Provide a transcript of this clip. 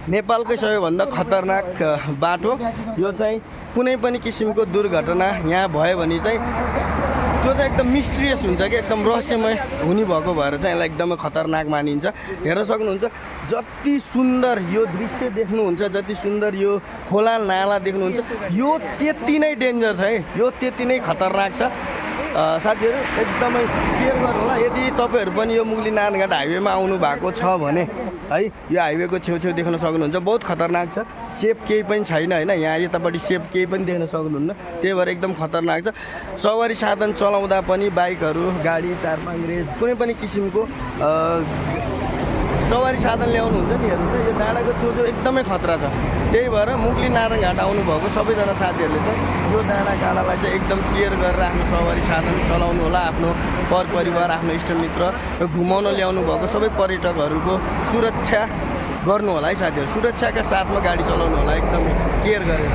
नेपालकै सबैभन्दा खतरनाक बाटो यो चाहिँ कुनै पनि किसिमको दुर्घटना यहाँ भयो भने चाहिँ त्यो चाहिँ एकदम मिस्ट्रियस हुन्छ कि एकदम रहस्यमय हुने भएको भएर चाहिँ यसलाई एकदमै खतरनाक मानिन्छ। हेर्न सक्नुहुन्छ जति सुन्दर यो दृश्य देख्नुहुन्छ, जति सुन्दर यो खोला नाला देख्नुहुन्छ, यो त्यति नै डेन्जर छ है, यो त्यति नै खतरनाक छ। साथीहरू एकदमै केयर गर्नु होला। यदि तपाईँहरू पनि यो मुगली नारायणघाट हाइवेमा आउनु भएको छ भने है, यो हाइवेको छेउछेउ देख्न सक्नुहुन्छ, बहुत खतरनाक छ। सेफ केही पनि छैन होइन, यहाँ यतापट्टि सेफ केही पनि देख्न सक्नुहुन्न, त्यही भएर एकदम खतरनाक छ। सवारी साधन चलाउँदा पनि बाइकहरू, गाडी, चारपाङ्ग्रे कुनै पनि किसिमको सवारी साधन ल्याउनु हुन्छ नि, हेर्नु चाहिँ यो डाँडाको छेउछेउ एकदमै खतरा छ। त्यही भएर मुगली नारायणघाट आउनुभएको सबैजना साथीहरूले चाहिँ यो डाँडाकाँडालाई चाहिँ एकदम केयर गरेर आफ्नो सवारी साधन चलाउनु होला। आफ्नो परिवार, आफ्नो इष्टमित्र घुमाउन ल्याउनु भएको सबै पर्यटकहरूको सुरक्षा गर्नु होला है साथीहरू। सुरक्षाका साथमा गाडी चलाउनु होला, एकदमै केयर गरेर।